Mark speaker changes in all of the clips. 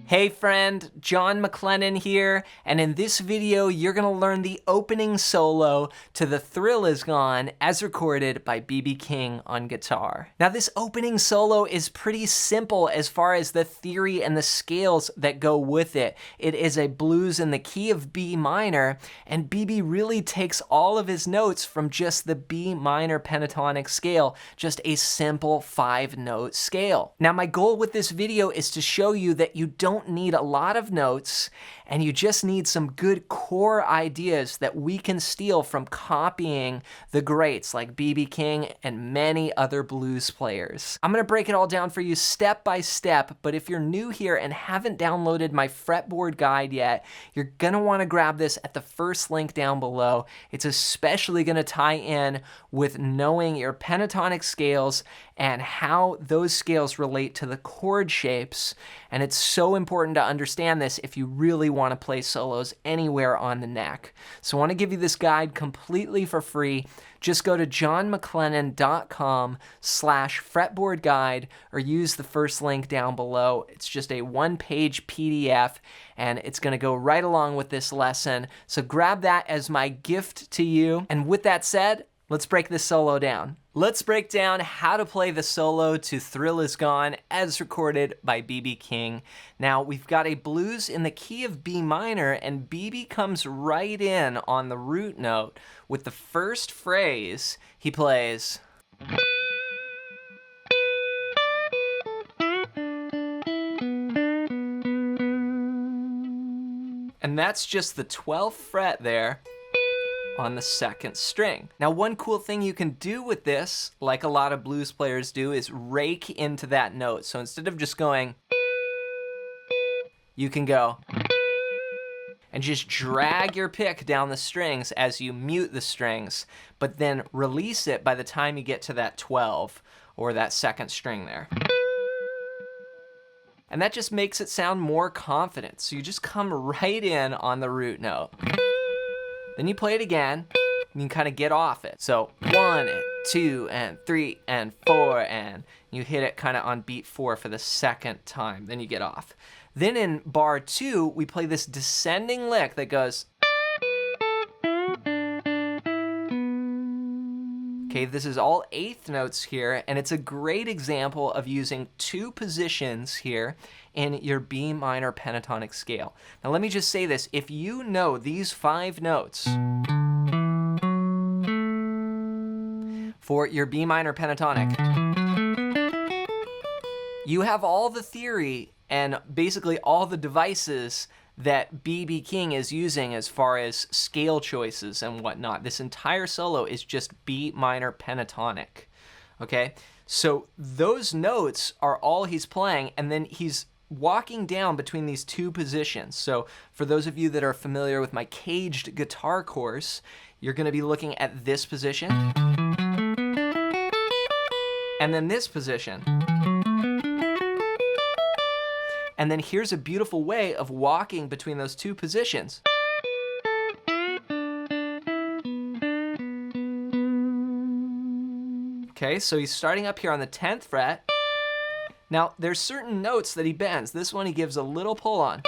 Speaker 1: Hey friend, John MacLennan here, and in this video you're going to learn the opening solo to The Thrill Is Gone as recorded by B.B. King on guitar. Now this opening solo is pretty simple as far as the theory and the scales that go with it. It is a blues in the key of B minor, and B.B. really takes all of his notes from just the B minor pentatonic scale, just a simple 5-note scale. Now my goal with this video is to show you that you don't need a lot of notes, and you just need some good core ideas that we can steal from copying the greats like B.B. King and many other blues players. I'm going to break it all down for you step by step, but if you're new here and haven't downloaded my fretboard guide yet, you're going to want to grab this at the first link down below. It's especially going to tie in with knowing your pentatonic scales and how those scales relate to the chord shapes, and it's so important to understand this if you really want to play solos anywhere on the neck. So I want to give you this guide completely for free. Just go to johnmaclennan.com/fretboard guide or use the first link down below. It's just a one-page PDF, and it's going to go right along with this lesson. So grab that as my gift to you. And with that said, let's break this solo down. Let's break down how to play the solo to Thrill Is Gone as recorded by B.B. King. Now, we've got a blues in the key of B minor, and B.B. comes right in on the root note. With the first phrase, he plays. And that's just the 12th fret there on the second string. Now, one cool thing you can do with this, like a lot of blues players do, is rake into that note. So instead of just going, you can go and just drag your pick down the strings as you mute the strings, but then release it by the time you get to that 12 or that second string there. And that just makes it sound more confident. So you just come right in on the root note. Then you play it again, and you kind of get off it. So 1 and 2 and 3 and 4, and you hit it kind of on beat 4 for the second time. Then you get off. Then in bar 2, we play this descending lick that goes. Okay, this is all 8th notes here, and it's a great example of using 2 positions here in your B minor pentatonic scale. Now let me just say this, if you know these 5 notes for your B minor pentatonic, you have all the theory and basically all the devices that B.B. King is using as far as scale choices and whatnot. This entire solo is just B minor pentatonic, okay? So those notes are all he's playing, and then he's walking down between these 2 positions. So for those of you that are familiar with my caged guitar course, you're gonna be looking at this position, and then this position. And then here's a beautiful way of walking between those 2 positions. Okay, so he's starting up here on the 10th fret. Now, there's certain notes that he bends. This one he gives a little pull on.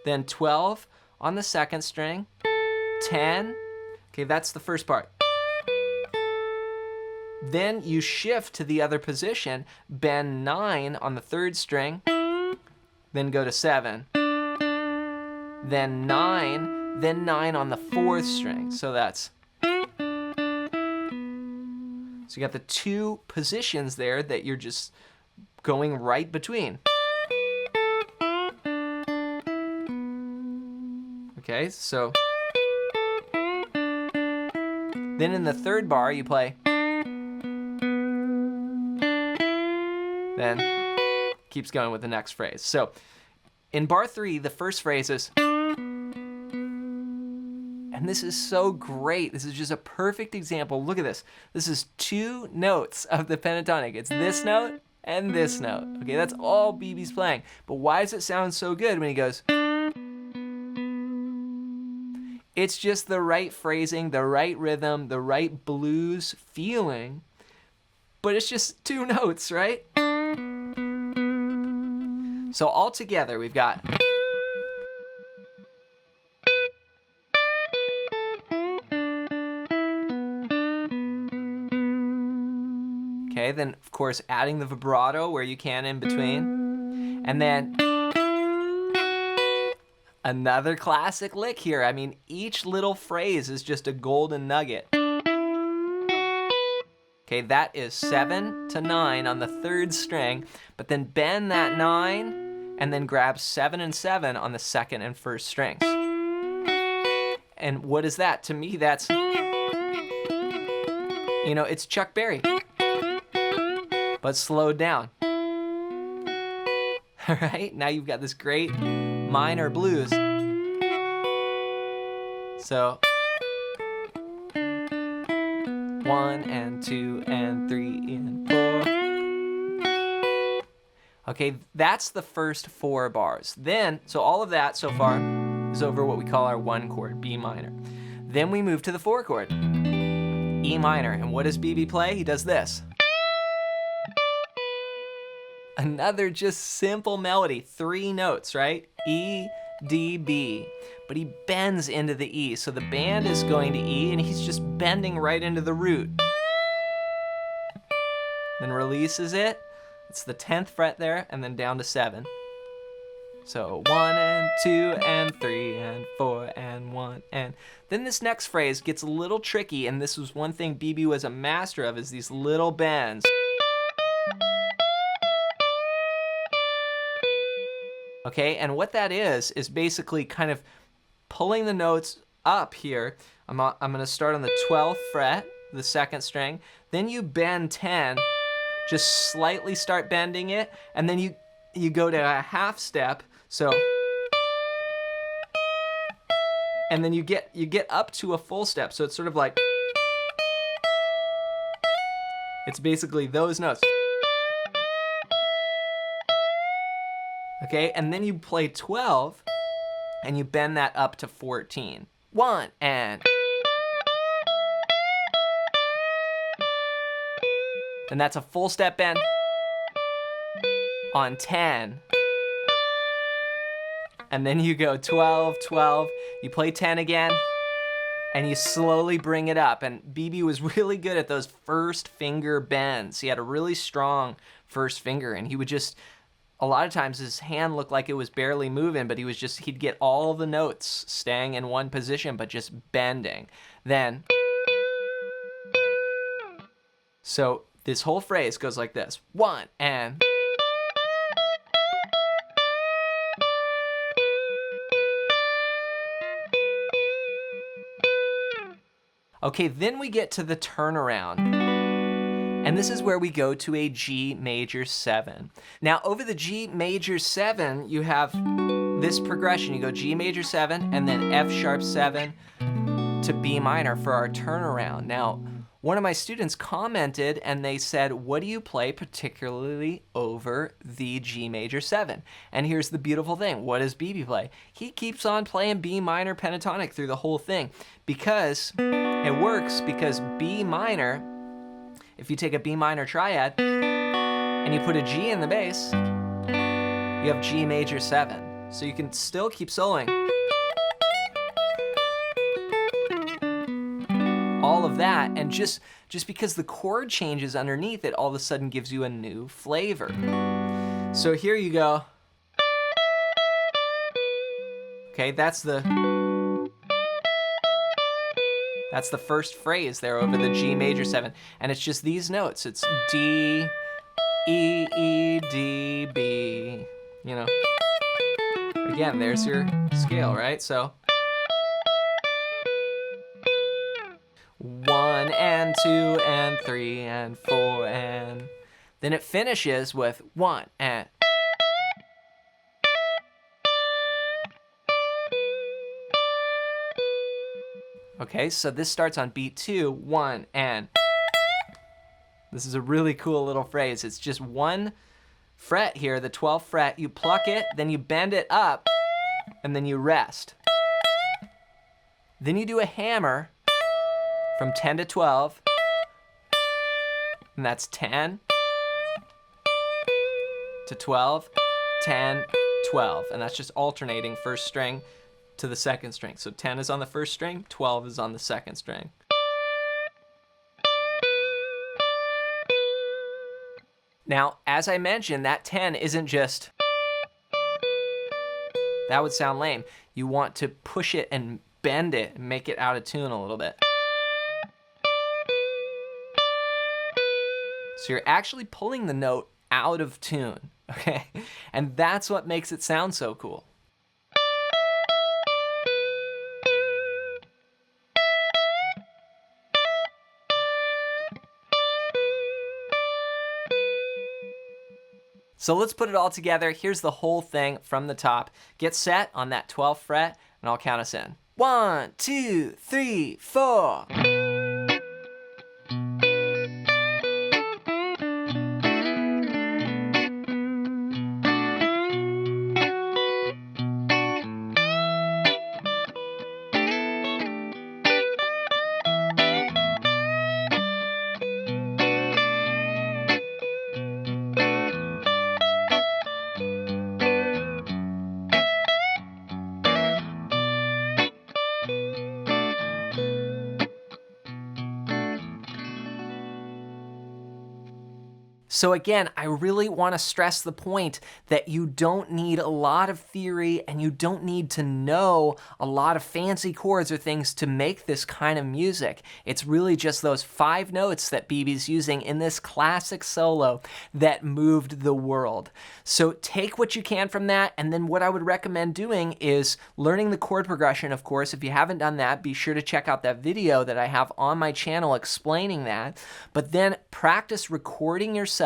Speaker 1: Then 12 on the second string, 10. Okay, that's the first part. Then you shift to the other position, bend 9 on the 3rd string, then go to 7, then 9, then 9 on the 4th string. So that's, so you got the 2 positions there that you're just going right between. Okay, so then in the 3rd bar you play, then keeps going with the next phrase. So in bar 3, the first phrase is, and this is so great. This is just a perfect example. Look at this. This is 2 notes of the pentatonic. It's this note and this note. Okay, that's all B.B.'s playing. But why does it sound so good when he goes? It's just the right phrasing, the right rhythm, the right blues feeling, but it's just 2 notes, right? So all together we've got. Okay, then of course adding the vibrato where you can in between. And then another classic lick here. I mean, each little phrase is just a golden nugget. Okay, that is 7 to 9 on the 3rd string, but then bend that 9 and then grab 7 and 7 on the 2nd and 1st strings. And what is that? To me, that's, you know, it's Chuck Berry, but slowed down. All right, now you've got this great minor blues. So 1 and 2 and 3 and 4. Okay, that's the first 4 bars. Then, so all of that so far is over what we call our 1 chord, B minor. Then we move to the 4 chord, E minor. And what does BB play? He does this. Another just simple melody, 3 notes, right? E, D, B. But he bends into the E. So the band is going to E and he's just bending right into the root. Then releases it. It's the 10th fret there and then down to 7. So 1 and 2 and 3 and 4 and 1 and then this next phrase gets a little tricky, and this was one thing BB was a master of, is these little bends. Okay, and what that is basically kind of pulling the notes up here. I'm gonna start on the 12th fret, the 2nd string, then you bend 10, just slightly start bending it, and then you go to a half step, so, and then you get up to a full step, so it's sort of like, it's basically those notes. Okay, and then you play 12, and you bend that up to 14. 1 and. And that's a full step bend on 10. And then you go 12, 12, you play 10 again, and you slowly bring it up. And BB was really good at those first finger bends. He had a really strong first finger, and he would just, a lot of times his hand looked like it was barely moving, but he'd get all the notes staying in one position, but just bending. Then, so this whole phrase goes like this. 1 and. Okay, then we get to the turnaround. And this is where we go to a G major 7. Now, over the G major 7, you have this progression. You go G major 7, and then F sharp 7 to B minor for our turnaround. Now, one of my students commented, and they said, what do you play particularly over the G major 7? And here's the beautiful thing. What does BB play? He keeps on playing B minor pentatonic through the whole thing, because it works, because B minor, if you take a B minor triad and you put a G in the bass, you have G major 7. So you can still keep soloing all of that, and just because the chord changes underneath it, all of a sudden gives you a new flavor. So here you go. Okay, that's the first phrase there over the G major 7. And it's just these notes. It's D, E, E, D, B. You know, again, there's your scale, right? So 1 and 2 and 3 and 4 and. Then it finishes with 1 and. Okay, so this starts on beat 2, 1 and. This is a really cool little phrase. It's just one fret here, the 12th fret. You pluck it, then you bend it up, and then you rest. Then you do a hammer from 10 to 12, and that's 10 to 12 10, 12, and that's just alternating first string to the second string. So 10 is on the first string, 12 is on the second string. Now, as I mentioned, that 10 isn't just, that would sound lame. You want to push it and bend it and make it out of tune a little bit. So you're actually pulling the note out of tune, okay? And that's what makes it sound so cool. So let's put it all together. Here's the whole thing from the top. Get set on that 12th fret, and I'll count us in. 1, 2, 3, 4. So again, I really want to stress the point that you don't need a lot of theory and you don't need to know a lot of fancy chords or things to make this kind of music. It's really just those 5 notes that BB's using in this classic solo that moved the world. So take what you can from that, and then what I would recommend doing is learning the chord progression, of course. If you haven't done that, be sure to check out that video that I have on my channel explaining that. But then practice recording yourself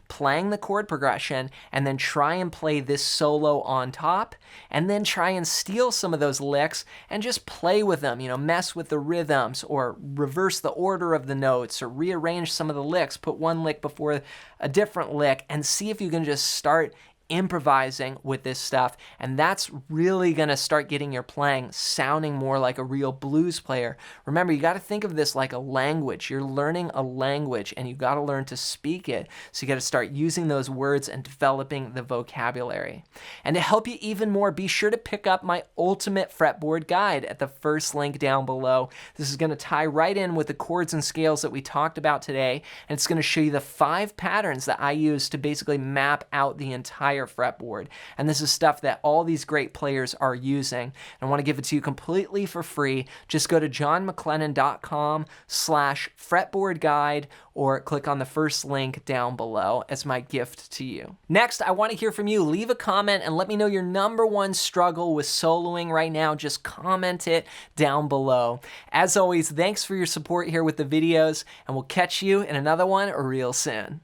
Speaker 1: playing the chord progression, and then try and play this solo on top, and then try and steal some of those licks and just play with them, you know, mess with the rhythms or reverse the order of the notes or rearrange some of the licks, put one lick before a different lick, and see if you can just start improvising with this stuff. And that's really gonna start getting your playing sounding more like a real blues player. Remember, you gotta think of this like a language. You're learning a language and you gotta learn to speak it. So you gotta start using those words and developing the vocabulary. And to help you even more, be sure to pick up my ultimate fretboard guide at the first link down below. This is gonna tie right in with the chords and scales that we talked about today. And it's gonna show you the 5 patterns that I use to basically map out the entire fretboard. And this is stuff that all these great players are using. And I want to give it to you completely for free. Just go to johnmaclennan.com/fretboard guide or click on the first link down below as my gift to you. Next, I want to hear from you. Leave a comment and let me know your #1 struggle with soloing right now. Just comment it down below. As always, thanks for your support here with the videos, and we'll catch you in another one real soon.